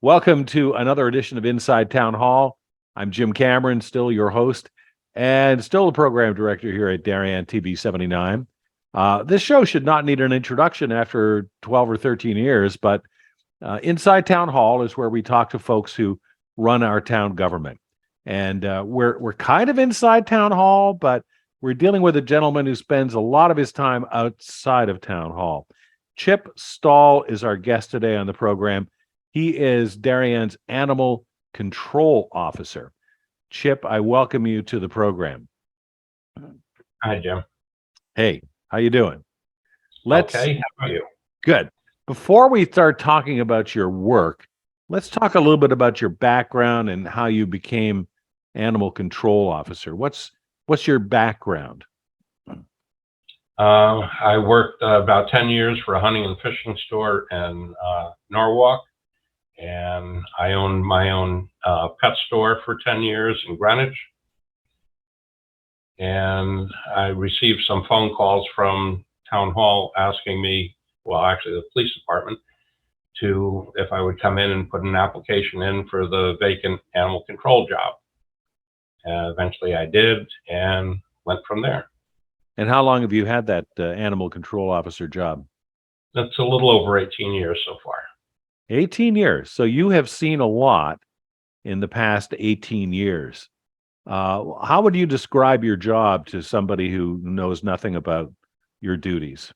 Welcome to another edition of Inside Town Hall. I'm Jim Cameron, still your host, and still the program director here at Darien TV 79. This show should not need an introduction after 12 or 13 years, but Inside Town Hall is where we talk to folks who run our town government. And we're kind of inside Town Hall, but we're dealing with a gentleman who spends a lot of his time outside of Town Hall. Chip Stahl is our guest today on the program. He is Darien's Animal Control Officer. Chip, I welcome you to the program. Hi, Jim. Hey, how you doing? Okay, how are you? Good. Before we start talking about your work, let's talk a little bit about your background and how you became Animal Control Officer. What's your background? I worked about 10 years for a hunting and fishing store in Norwalk, and I owned my own pet store for 10 years in Greenwich. And I received some phone calls from Town Hall asking me, well, actually the police department, if I would come in and put an application in for the vacant animal control job. Eventually I did and went from there. And how long have you had that Animal Control Officer job? That's a little over 18 years so far. 18 years. So you have seen a lot in the past 18 years. How would you describe your job to somebody who knows nothing about your duties?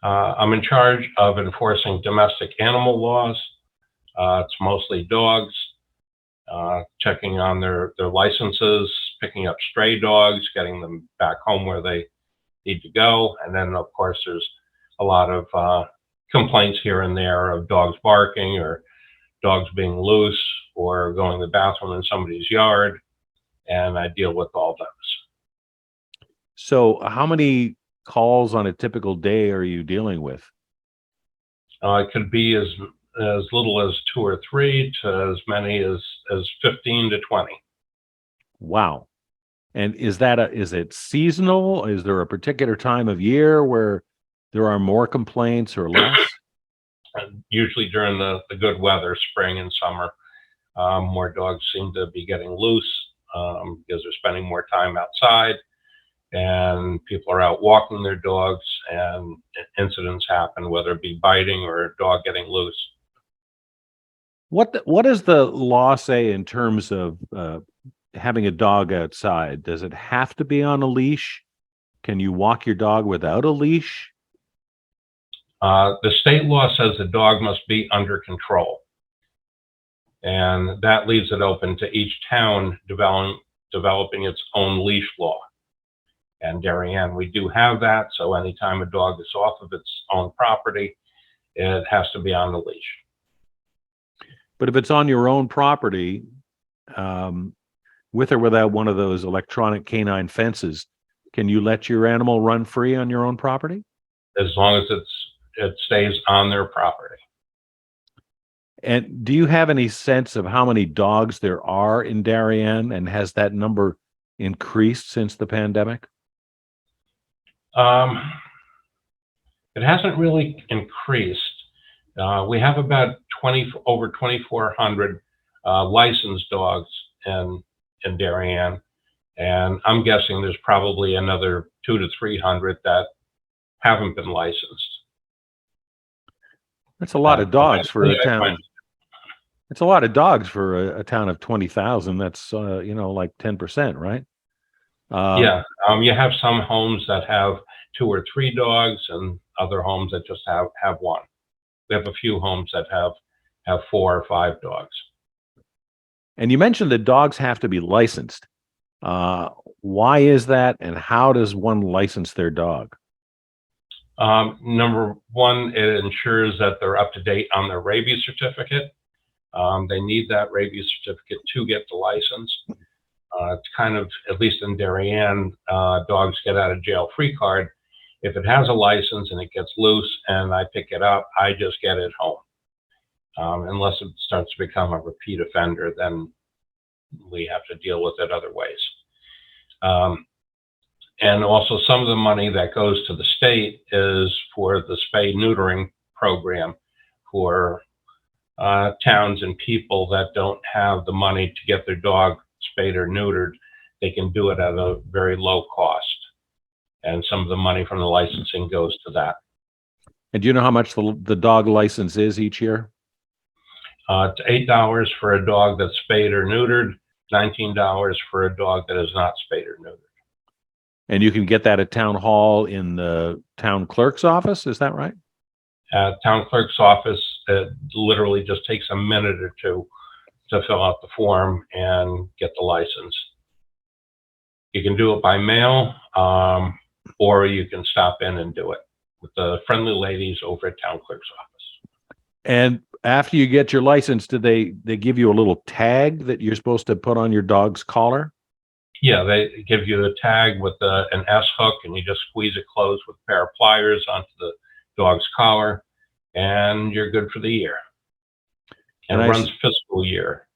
I'm in charge of enforcing domestic animal laws. It's mostly dogs, checking on their licenses, picking up stray dogs, getting them back home where they need to go. And then, of course, there's a lot of complaints here and there of dogs barking or dogs being loose or going to the bathroom in somebody's yard. And I deal with all those. So how many calls on a typical day are you dealing with? It could be as little as 2 or 3 to as many as 15 to 20. Wow. And is it seasonal? Is there a particular time of year where there are more complaints or less? And usually during the good weather, spring and summer, more dogs seem to be getting loose because they're spending more time outside and people are out walking their dogs and incidents happen, whether it be biting or a dog getting loose. What does the law say in terms of having a dog outside? Does it have to be on a leash? Can you walk your dog without a leash? The state law says the dog must be under control. And that leaves it open to each town developing its own leash law. And Darien, we do have that. So anytime a dog is off of its own property, it has to be on the leash. But if it's on your own property, with or without one of those electronic canine fences, can you let your animal run free on your own property? As long as it stays on their property. And do you have any sense of how many dogs there are in Darien, and has that number increased since the pandemic? It hasn't really increased. We have about over 2,400 licensed dogs in Darien, and I'm guessing there's probably another 200 to 300 that haven't been licensed. That's a lot of dogs for a town. It's a lot of dogs for a town of 20,000. That's like 10%, right? Yeah. You have some homes that have 2 or 3 dogs, and other homes that just have one. We have a few homes that have 4 or 5 dogs. And you mentioned that dogs have to be licensed. Why is that, and how does one license their dog? Number one, it ensures that they're up to date on their rabies certificate. They need that rabies certificate to get the license. It's kind of, at least in Darien, dogs get out of jail free card. If it has a license and it gets loose and I pick it up, I just get it home. Unless it starts to become a repeat offender, then we have to deal with it other ways. And also some of the money that goes to the state is for the spay neutering program for towns and people that don't have the money to get their dog spayed or neutered. They can do it at a very low cost. And some of the money from the licensing goes to that. And do you know how much the dog license is each year? It's $8 for a dog that's spayed or neutered, $19 for a dog that is not spayed or neutered. And you can get that at town hall in the town clerk's office. Is that right? At town clerk's office, it literally just takes a minute or two to fill out the form and get the license. You can do it by mail, or you can stop in and do it with the friendly ladies over at town clerk's office. And after you get your license, do they give you a little tag that you're supposed to put on your dog's collar? Yeah, they give you a tag with an S hook, and you just squeeze it closed with a pair of pliers onto the dog's collar, and you're good for the year. And it runs fiscal year.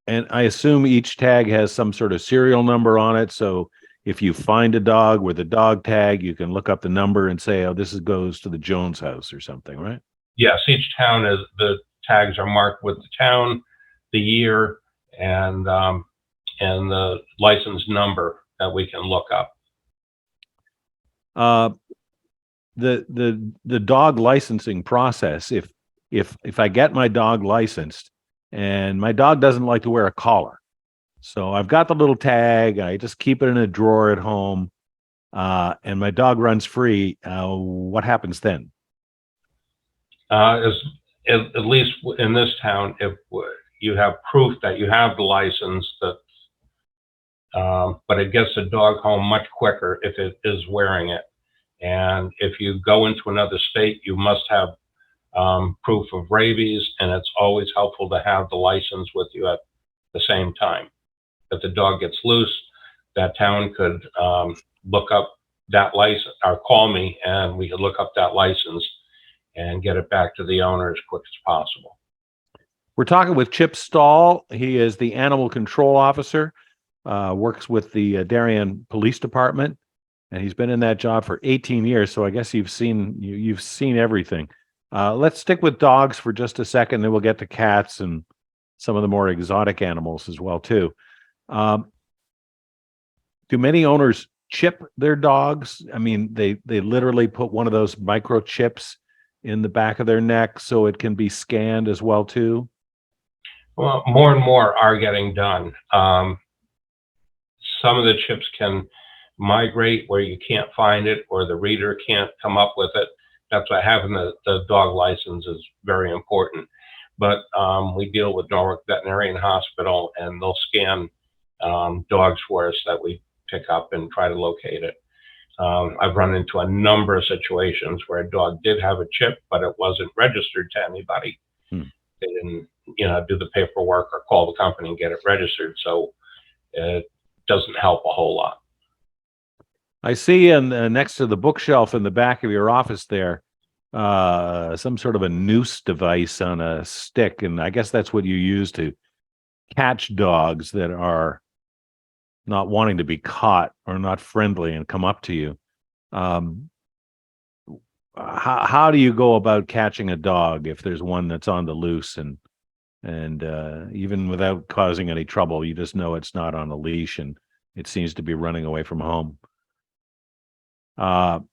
And I assume each tag has some sort of serial number on it. So if you find a dog with a dog tag, you can look up the number and say, oh, this goes to the Jones house or something, right? Yes, each town the tags are marked with the town, the year, and the license number that we can look up. The dog licensing process, if I get my dog licensed and my dog doesn't like to wear a collar, so I've got the little tag, I just keep it in a drawer at home, and my dog runs free, what happens then? At least in this town, if you have proof that you have the license, but it gets the dog home much quicker if it is wearing it. And if you go into another state, you must have proof of rabies, and it's always helpful to have the license with you at the same time. If the dog gets loose, that town could look up that license or call me, and we could look up that license and get it back to the owner as quick as possible. We're talking with Chip Stahl. He is the animal control officer, works with the Darien Police Department, and he's been in that job for 18 years. So I guess you've seen everything. Let's stick with dogs for just a second, then we'll get to cats and some of the more exotic animals as well too. Do many owners chip their dogs? I mean, they literally put one of those microchips in the back of their neck so it can be scanned as well too? Well, more and more are getting done. Some of the chips can migrate where you can't find it or the reader can't come up with it. That's why having the dog license is very important. But we deal with Norwalk Veterinarian Hospital, and they'll scan dogs for us that we pick up and try to locate it. I've run into a number of situations where a dog did have a chip, but it wasn't registered to anybody. They didn't, do the paperwork or call the company and get it registered. So it doesn't help a whole lot. I see next to the bookshelf in the back of your office there, some sort of a noose device on a stick. And I guess that's what you use to catch dogs that are not wanting to be caught or not friendly and come up to you. How do you go about catching a dog if there's one that's on the loose and even without causing any trouble, you just know it's not on a leash and it seems to be running away from home?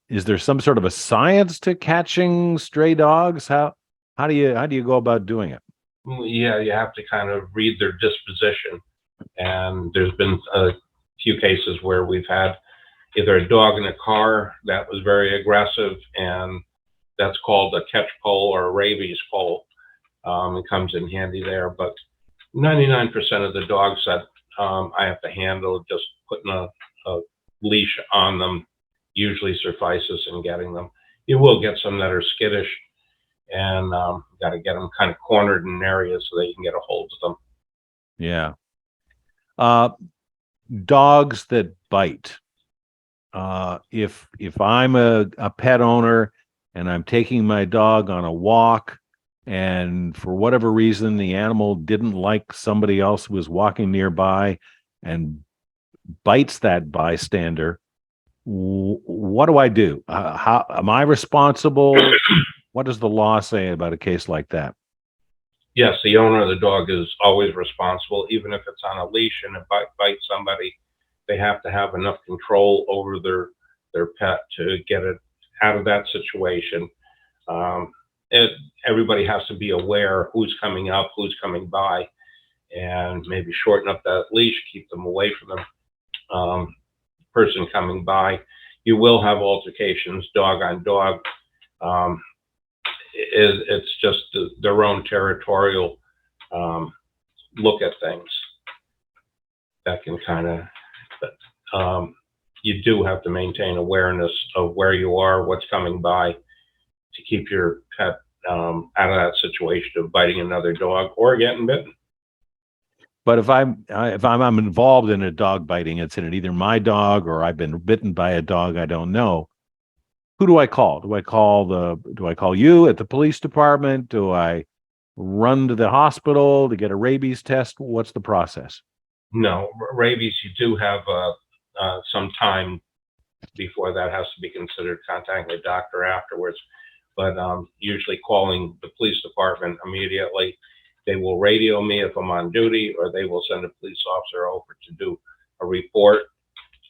Is there some sort of a science to catching stray dogs? How do you go about doing it? Yeah, you have to kind of read their disposition. And there's been a few cases where we've had either a dog in a car that was very aggressive, and that's called a catch pole or a rabies pole. It comes in handy there. But 99% of the dogs that I have to handle, just putting a leash on them usually suffices in getting them. You will get some that are skittish, and got to get them kind of cornered in areas so that you can get a hold of them. Yeah. Dogs that bite. If I'm a pet owner and I'm taking my dog on a walk, and for whatever reason the animal didn't like somebody else who was walking nearby and bites that bystander, what do I do? How am I responsible? what does the law say about a case like that? Yes, the owner of the dog is always responsible, even if it's on a leash and it bites somebody. They have to have enough control over their pet to get it out of that situation. Um, it, Everybody has to be aware who's coming up, who's coming by, and maybe shorten up that leash, keep them away from the person coming by. You will have altercations, dog on dog. Um, it's just their own territorial look at things that can kind of, you do have to maintain awareness of where you are, what's coming by, to keep your pet out of that situation of biting another dog or getting bitten. But if I'm involved in a dog biting incident, either my dog or I've been bitten by a dog I don't know, who do I call? Do I call you at the police department? Do I run to the hospital to get a rabies test? What's the process? No, rabies, you do have some time before that has to be considered, contacting the doctor afterwards. But usually calling the police department immediately. They will radio me if I'm on duty, or they will send a police officer over to do a report.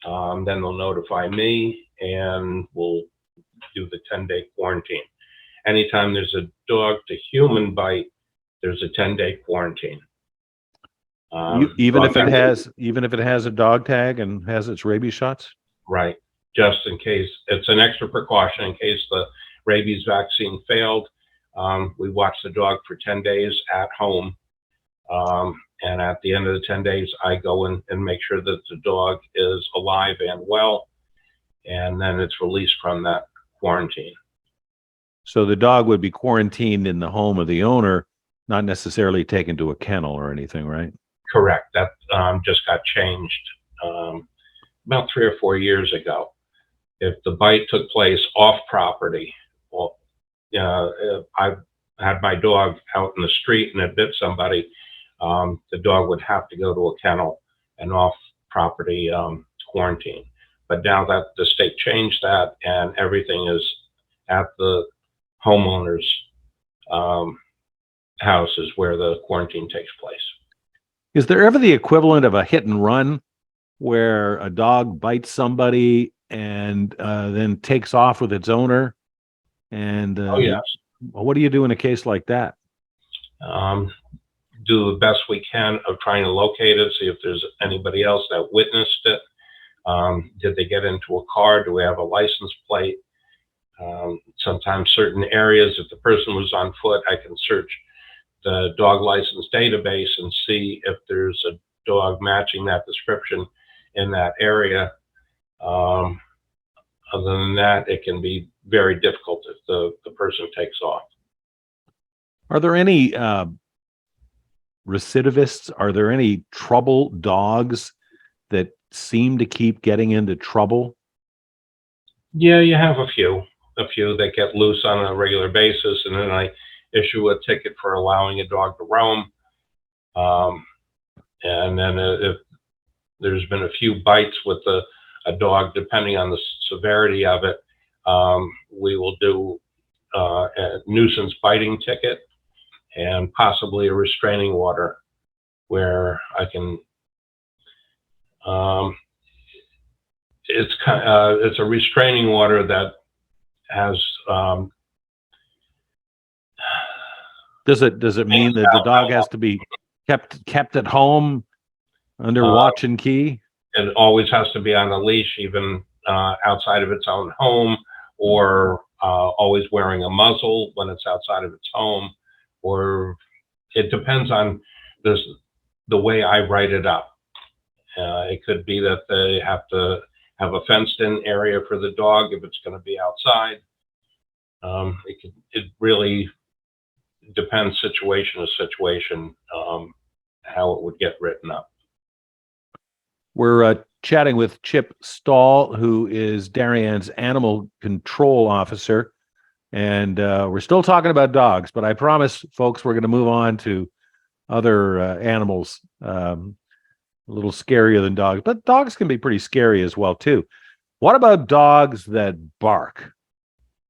Then they'll notify me, and we'll do the 10-day quarantine. Anytime there's a dog to human bite, there's a 10-day quarantine. Even if it has a dog tag and has its rabies shots? Right. Just in case. It's an extra precaution in case the rabies vaccine failed. We watch the dog for 10 days at home. And at the end of the 10 days, I go in and make sure that the dog is alive and well. And then it's released from that quarantine. So the dog would be quarantined in the home of the owner, not necessarily taken to a kennel or anything, right? Correct. That just got changed about 3 or 4 years ago. If the bite took place off property, well, if I had my dog out in the street and it bit somebody, the dog would have to go to a kennel and off property quarantine. But now that the state changed that and everything is at the homeowner's house is where the quarantine takes place. Is there ever the equivalent of a hit and run where a dog bites somebody and then takes off with its owner? And Oh, yes. What do you do in a case like that? Do the best we can of trying to locate it, see if there's anybody else that witnessed it. Did they get into a car? Do we have a license plate? Sometimes certain areas, if the person was on foot, I can search the dog license database and see if there's a dog matching that description in that area. Other than that, it can be very difficult if the person takes off. Are there any recidivists? Are there any trouble dogs that seem to keep getting into trouble? Yeah, you have a few that get loose on a regular basis, and then I issue a ticket for allowing a dog to roam. And then if there's been a few bites with a dog, depending on the severity of it, we will do a nuisance biting ticket and possibly a restraining order where I can, it's a restraining order that has, Does it mean that the dog has to be kept at home under watch and key? It always has to be on a leash, even outside of its own home, or always wearing a muzzle when it's outside of its home, or it depends on the way I write it up. It could be that they have to have a fenced-in area for the dog if it's going to be outside. It really depends situation to situation how it would get written up. We're chatting with Chip Stahl, who is Darien's animal control officer. And we're still talking about dogs, but I promise, folks, we're going to move on to other animals, a little scarier than dogs. But dogs can be pretty scary as well, too. What about dogs that bark?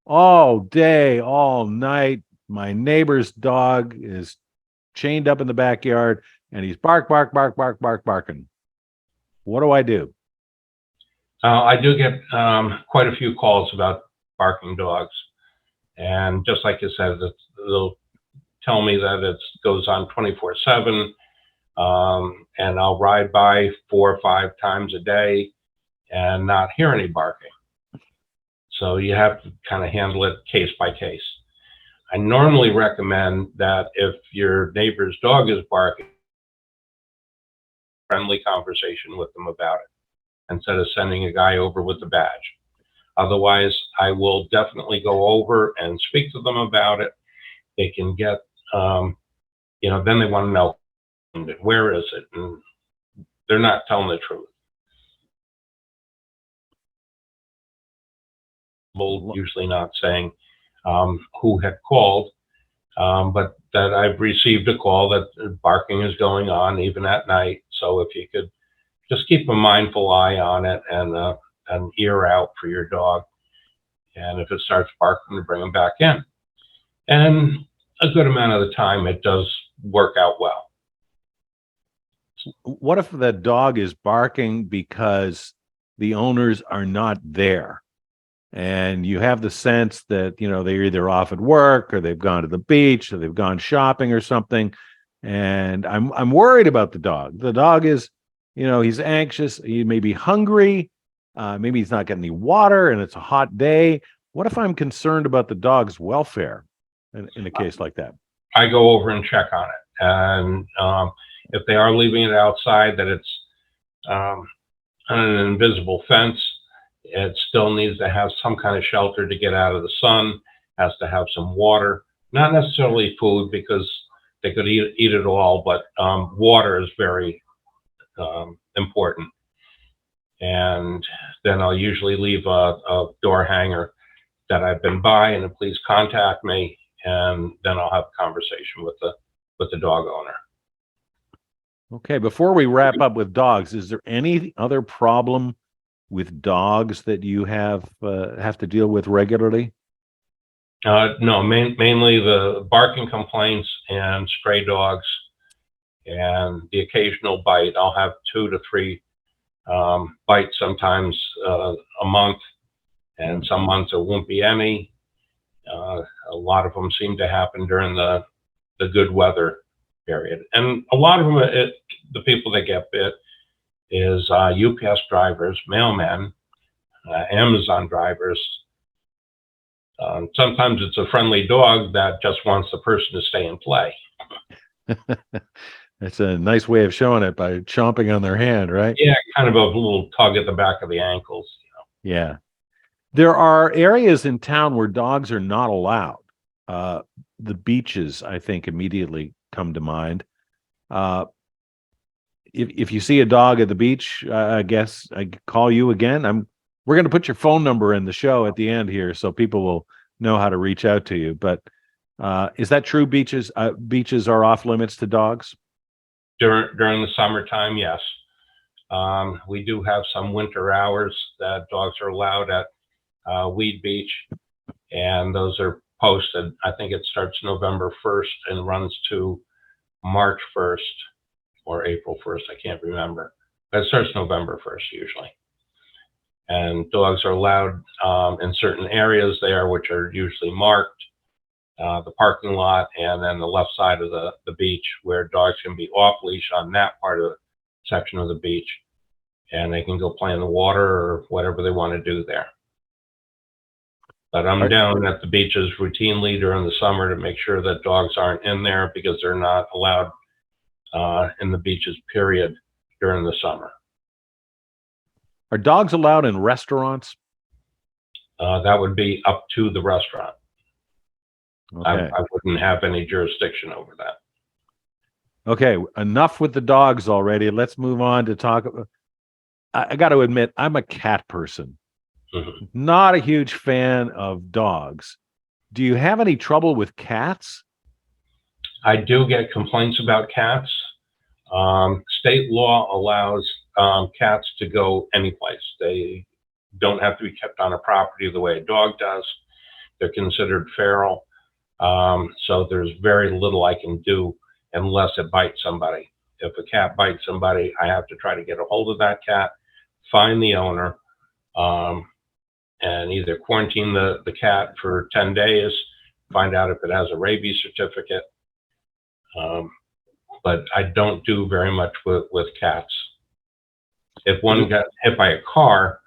all day, all night. My neighbor's dog is chained up in the backyard and he's barking. What do I do? I do get quite a few calls about barking dogs, and just like you said, they'll tell me that it goes on 24/7, and I'll ride by 4 or 5 times a day and not hear any barking. So you have to kind of handle it case by case. I normally recommend that if your neighbor's dog is barking, friendly conversation with them about it instead of sending a guy over with the badge. Otherwise, I will definitely go over and speak to them about it. They can get, then they want to know where is it, and they're not telling the truth. Well, usually not saying who had called, but that I've received a call that barking is going on even at night. So if you could just keep a mindful eye on it and an ear out for your dog, and if it starts barking, to bring them back in. And a good amount of the time, it does work out well. What if the dog is barking because the owners are not there? And you have the sense that, they're either off at work or they've gone to the beach or they've gone shopping or something. And I'm worried about the dog. The dog is, he's anxious. He may be hungry. Maybe he's not getting any water and it's a hot day. What if I'm concerned about the dog's welfare in a case like that? I go over and check on it. And if they are leaving it outside, that it's on an invisible fence, it still needs to have some kind of shelter to get out of the sun, has to have some water, not necessarily food because they could eat it all, but water is very important. And then I'll usually leave a door hanger that I've been by, and please contact me, and then I'll have a conversation with the dog owner. Okay, before we wrap up with dogs, is there any other problem with dogs that you have to deal with regularly? No, mainly the barking complaints and stray dogs and the occasional bite. I'll have 2 to 3 bites sometimes a month, and some months it won't be any. A lot of them seem to happen during the good weather period. And a lot of them, the people that get bit is UPS drivers, mailmen, Amazon drivers. Sometimes it's a friendly dog that just wants the person to stay and play. That's a nice way of showing it by chomping on their hand, right? Yeah, kind of a little tug at the back of the ankles. Yeah. There are areas in town where dogs are not allowed. The beaches, I think, immediately come to mind. If you see a dog at the beach, I guess I call you again. We're going to put your phone number in the show at the end here, so people will know how to reach out to you. But is that true? Beaches are off limits to dogs during the summertime. Yes, we do have some winter hours that dogs are allowed at Weed Beach, and those are posted. I think it starts November 1st and runs to March 1st or April 1st. I can't remember, but it starts November 1st usually. And dogs are allowed in certain areas there, which are usually marked, the parking lot, and then the left side of the beach, where dogs can be off leash on that part of the section of the beach, and they can go play in the water or whatever they want to do there. But I'm down at the beaches routinely during the summer to make sure that dogs aren't in there, because they're not allowed in the beaches, period, during the summer. Are dogs allowed in restaurants? That would be up to the restaurant. Okay. I wouldn't have any jurisdiction over that. Okay, enough with the dogs already. Let's move on to talk. I got to admit, I'm a cat person. Mm-hmm. Not a huge fan of dogs. Do you have any trouble with cats? I do get complaints about cats. State law allows cats to go any place. They don't have to be kept on a property the way a dog does. They're considered feral. So there's very little I can do unless it bites somebody. If a cat bites somebody, I have to try to get a hold of that cat, find the owner, and either quarantine the cat for 10 days, find out if it has a rabies certificate. But I don't do very much with cats. If one got hit by a car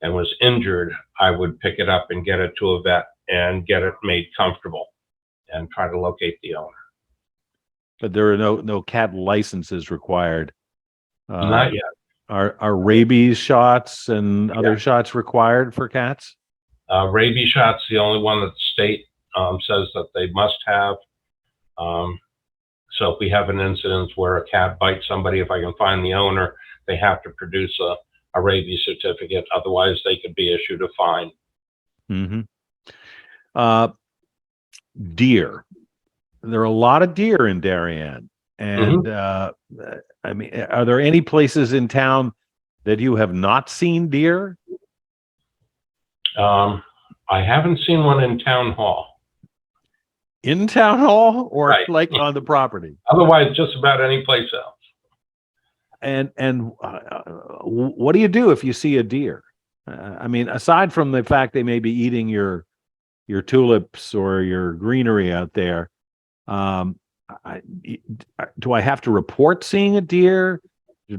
and was injured, I would pick it up and get it to a vet and get it made comfortable and try to locate the owner. But there are no cat licenses required. Not yet. Are rabies shots and other shots required for cats? Rabies shots, the only one that the state says that they must have. So if we have an incident where a cat bites somebody, if I can find the owner, they have to produce a rabies certificate. Otherwise, they could be issued a fine. Mm-hmm. Deer. There are a lot of deer in Darien. And I mean, are there any places in town that you have not seen deer? I haven't seen one in town hall. In town hall or Right. like on the property? Otherwise, just about any place else. And what do you do if you see a deer? I mean, aside from the fact they may be eating your tulips or your greenery out there, do I have to report seeing a deer?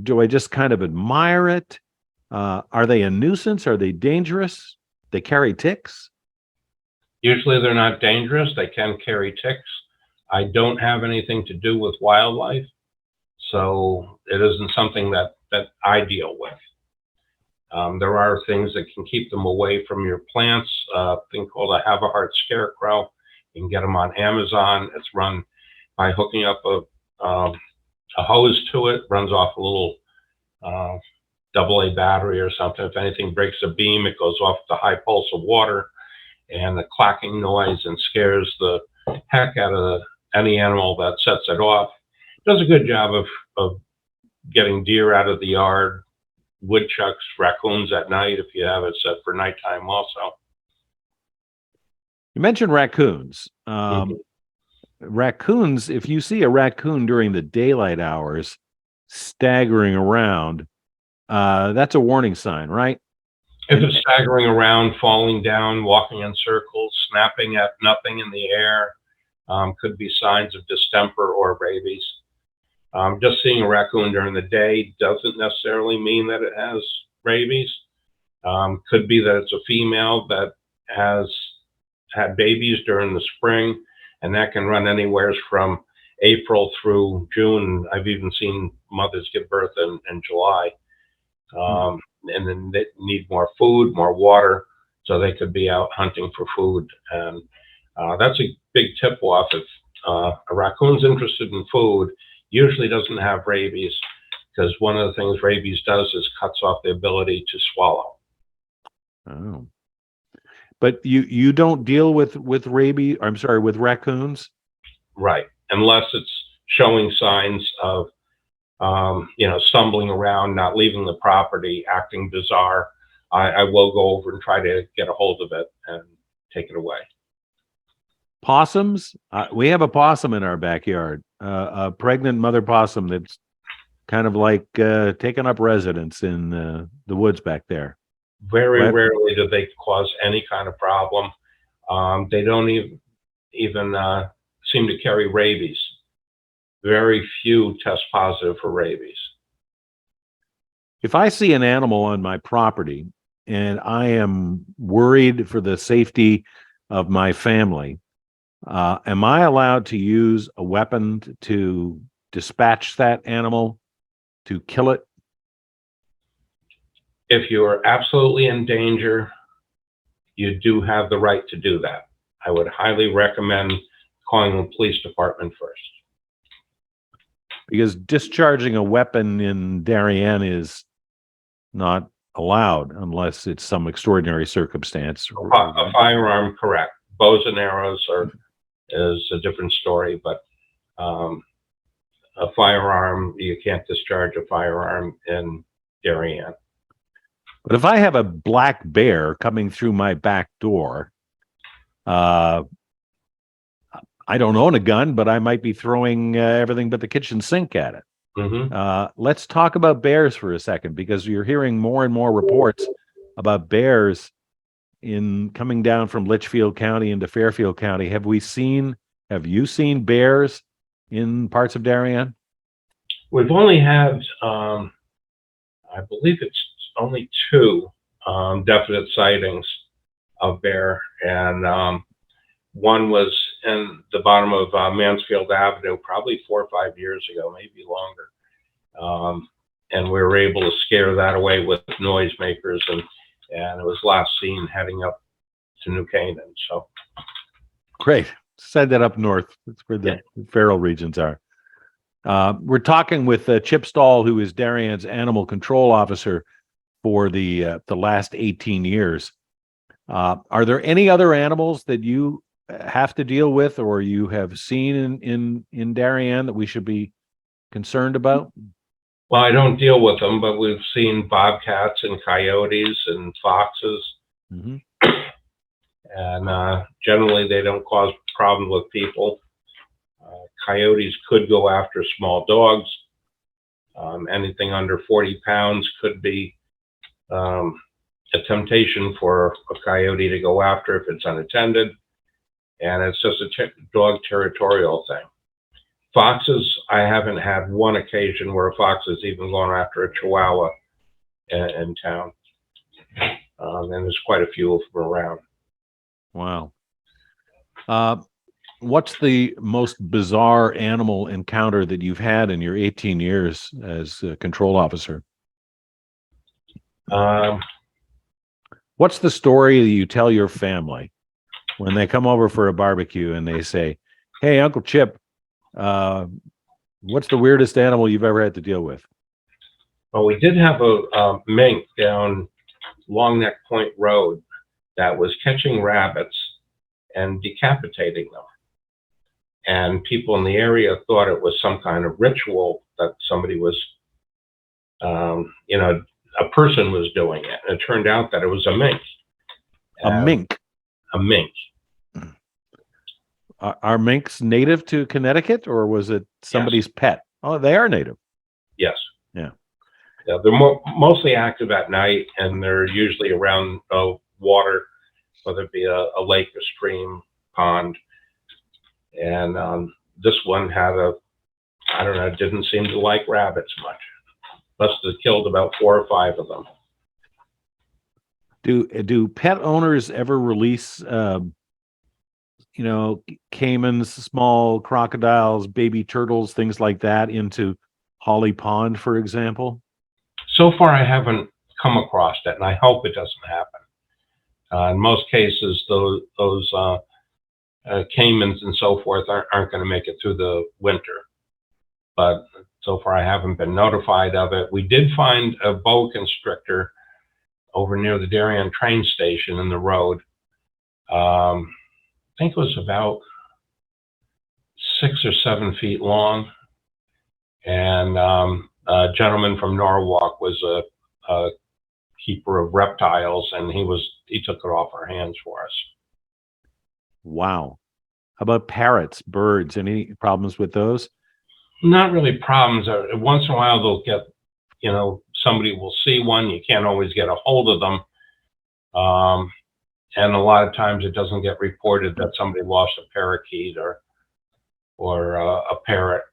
Do I just kind of admire it? Are they a nuisance? Are they dangerous? They carry ticks? Usually they're not dangerous. They can carry ticks. I don't have anything to do with wildlife, so it isn't something that I deal with. There are things that can keep them away from your plants. A thing called a Havahart scarecrow. You can get them on Amazon. It's run by hooking up a hose to it. Runs off a little AA battery or something. If anything breaks a beam, it goes off the high pulse of water, and the clacking noise and scares the heck out of any animal that sets it off. It does a good job of getting deer out of the yard, woodchucks, raccoons at night if you have it set for nighttime also. You mentioned raccoons. Raccoons, if you see a raccoon during the daylight hours staggering around, that's a warning sign, right? If it's staggering around, falling down, walking in circles, snapping at nothing in the air, could be signs of distemper or rabies. Just seeing a raccoon during the day doesn't necessarily mean that it has rabies. Could be that it's a female that has had babies during the spring, and that can run anywhere from April through June. I've even seen mothers give birth in July. And then they need more food, more water, so they could be out hunting for food. And that's a big tip-off. If a raccoon's interested in food, usually doesn't have rabies, because one of the things rabies does is cuts off the ability to swallow. Oh. But you don't deal with rabies, I'm sorry, with raccoons? Right, unless it's showing signs of stumbling around, not leaving the property, acting bizarre. I will go over and try to get a hold of it and take it away. Possums? We have a possum in our backyard, a pregnant mother possum that's kind of like taking up residence in the woods back there. Very rarely do they cause any kind of problem. They don't even seem to carry rabies. Very few test positive for rabies. If I see an animal on my property and I am worried for the safety of my family, am I allowed to use a weapon to dispatch that animal, to kill it? If you are absolutely in danger, you do have the right to do that. I would highly recommend calling the police department first. Because discharging a weapon in Darien is not allowed unless it's some extraordinary circumstance. A firearm, correct. Bows and arrows is a different story, but a firearm, you can't discharge a firearm in Darien. But if I have a black bear coming through my back door, Uh, I don't own a gun, but I might be throwing everything but the kitchen sink at it. Let's talk about bears for a second, because you're hearing more and more reports about bears in coming down from Litchfield County into Fairfield County. Have you seen bears in parts of Darien? We've only had, I believe it's only two definite sightings of bear, and one was in the bottom of Mansfield Avenue, probably 4 or 5 years ago, maybe longer. And we were able to scare that away with noisemakers, and it was last seen heading up to New Canaan. So Great. Send that up north. That's where the feral regions are. We're talking with Chip Stahl, who is Darien's animal control officer for the last 18 years. Are there any other animals that you have to deal with, or you have seen in Darien, that we should be concerned about? Well, I don't deal with them, but we've seen bobcats and coyotes and foxes. Mm-hmm. And generally they don't cause problems with people. Coyotes could go after small dogs. Anything under 40 pounds could be a temptation for a coyote to go after if it's unattended. And it's just a dog territorial thing. Foxes, I haven't had one occasion where a fox has even gone after a chihuahua in town. And there's quite a few of them around. Wow. What's the most bizarre animal encounter that you've had in your 18 years as a control officer? What's the story that you tell your family when they come over for a barbecue and they say, "Hey, Uncle Chip, what's the weirdest animal you've ever had to deal with?" Well, we did have a mink down Long Neck Point Road that was catching rabbits and decapitating them. And people in the area thought it was some kind of ritual that somebody was, a person was doing it. And it turned out that it was a mink. A mink? A mink. Are minks native to Connecticut, or was it somebody's pet? Oh, they are native. Yes. Yeah. Yeah, they're mostly active at night, and they're usually around water, whether it be a lake, a stream, pond. And this one had didn't seem to like rabbits much. Must have killed about 4 or 5 of them. Do pet owners ever release, caimans, small crocodiles, baby turtles, things like that into Holly Pond, for example? So far, I haven't come across it, and I hope it doesn't happen. In most cases, those caimans and so forth aren't going to make it through the winter. But so far, I haven't been notified of it. We did find a boa constrictor over near the Darien train station in the road. I think it was about 6 or 7 feet long. And a gentleman from Norwalk was a keeper of reptiles, and he took it off our hands for us. Wow. How about parrots, birds? Any problems with those? Not really problems. Once in a while they'll get, somebody will see one. You can't always get a hold of them. And a lot of times it doesn't get reported that somebody lost a parakeet or a parrot.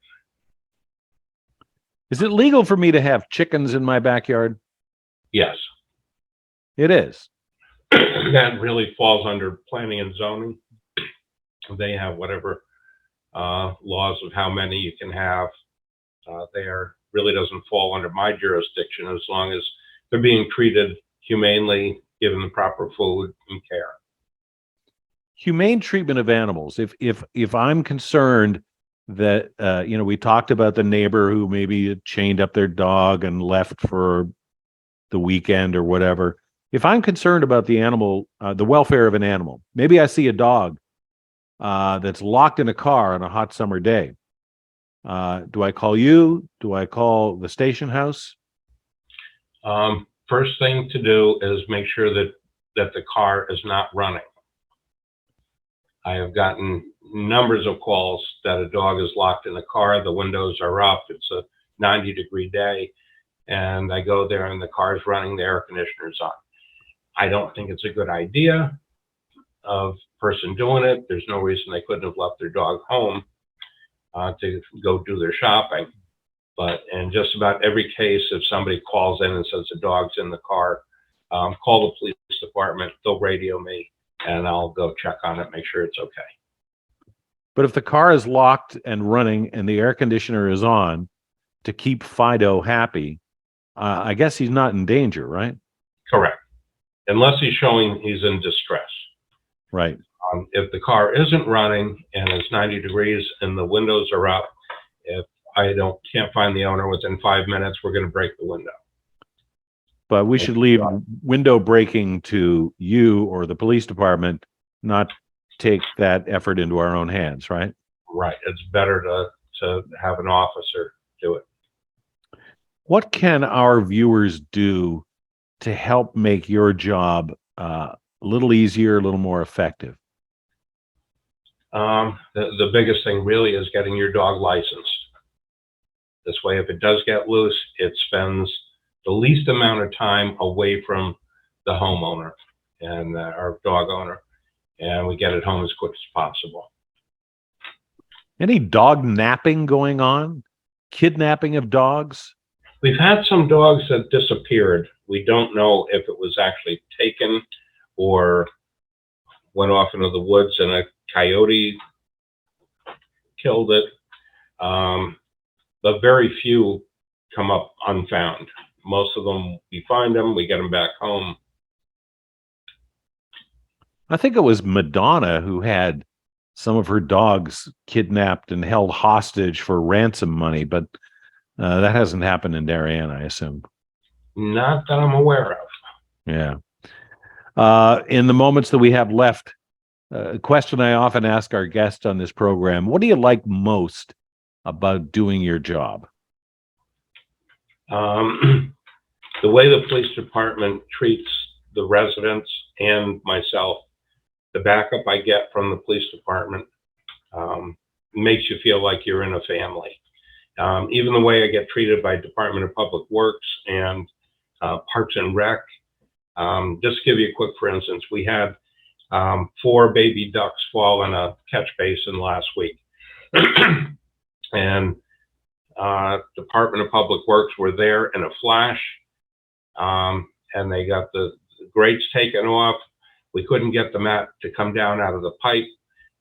Is it legal for me to have chickens in my backyard? Yes. It is. That really falls under planning and zoning. They have whatever laws of how many you can have there. Really doesn't fall under my jurisdiction as long as they're being treated humanely, given the proper food and care. Humane treatment of animals. If I'm concerned that we talked about the neighbor who maybe chained up their dog and left for the weekend or whatever. If I'm concerned about the animal, the welfare of an animal, maybe I see a dog that's locked in a car on a hot summer day. Do I call you? Do I call the station house? First thing to do is make sure that the car is not running. I have gotten numbers of calls that a dog is locked in the car, the windows are up, it's a 90-degree day, and I go there and the car's running, the air conditioner's on. I don't think it's a good idea of person doing it. There's no reason they couldn't have left their dog home to go do their shopping. But in just about every case, if somebody calls in and says the dog's in the car, call the police department, they'll radio me, and I'll go check on it, make sure it's okay. But if the car is locked and running and the air conditioner is on to keep Fido happy, I guess he's not in danger, right? Correct. Unless he's showing he's in distress. Right. If the car isn't running and it's 90 degrees and the windows are up, if I can't find the owner within 5 minutes, we're going to break the window. But we should leave window breaking to you or the police department, not take that effort into our own hands, right? Right. It's better to have an officer do it. What can our viewers do to help make your job a little easier, a little more effective? The biggest thing really is getting your dog licensed. This way, if it does get loose, it spends the least amount of time away from the homeowner and our dog owner, and we get it home as quick as possible. Any dog napping going on? Kidnapping of dogs? We've had some dogs that disappeared. We don't know if it was actually taken or went off into the woods and a coyote killed it. But very few come up unfound. Most of them, we find them, we get them back home. I think it was Madonna who had some of her dogs kidnapped and held hostage for ransom money, but that hasn't happened in Darien, I assume. Not that I'm aware of. Yeah. In the moments that we have left, a question I often ask our guests on this program: what do you like most about doing your job? The way the police department treats the residents and myself, the backup I get from the police department makes you feel like you're in a family. Even the way I get treated by Department of Public Works and Parks and Rec. Just to give you a quick, for instance, we had 4 baby ducks fall in a catch basin last week. And Department of Public Works were there in a flash, and they got the grates taken off. We couldn't get the mat to come down out of the pipe,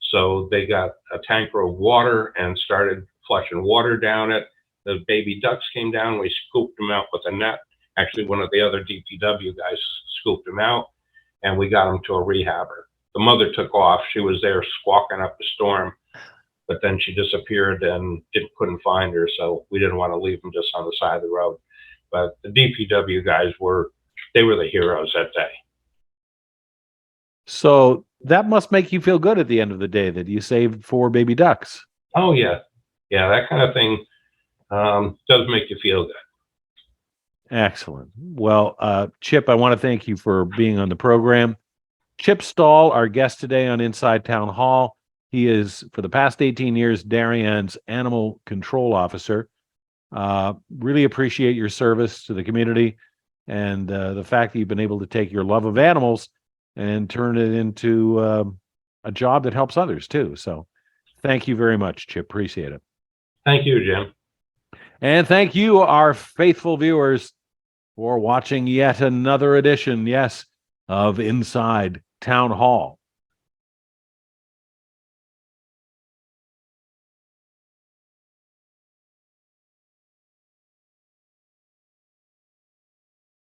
so they got a tanker of water and started flushing water down it. The baby ducks came down. We scooped them out with a net. Actually, one of the other DPW guys scooped them out, and we got them to a rehabber. The mother took off. She was there squawking up a storm, but then she disappeared and couldn't find her, so we didn't want to leave them just on the side of the road. But the DPW guys were the heroes that day. So that must make you feel good at the end of the day that you saved 4 baby ducks. Oh, yeah. Yeah, that kind of thing does make you feel good. Excellent. Well, Chip, I want to thank you for being on the program. Chip Stahl, our guest today on Inside Town Hall. He is, for the past 18 years, Darien's animal control officer. Really appreciate your service to the community and the fact that you've been able to take your love of animals and turn it into a job that helps others too. So thank you very much, Chip. Appreciate it. Thank you, Jim. And thank you, our faithful viewers, for watching yet another edition, yes, of Inside Town Hall.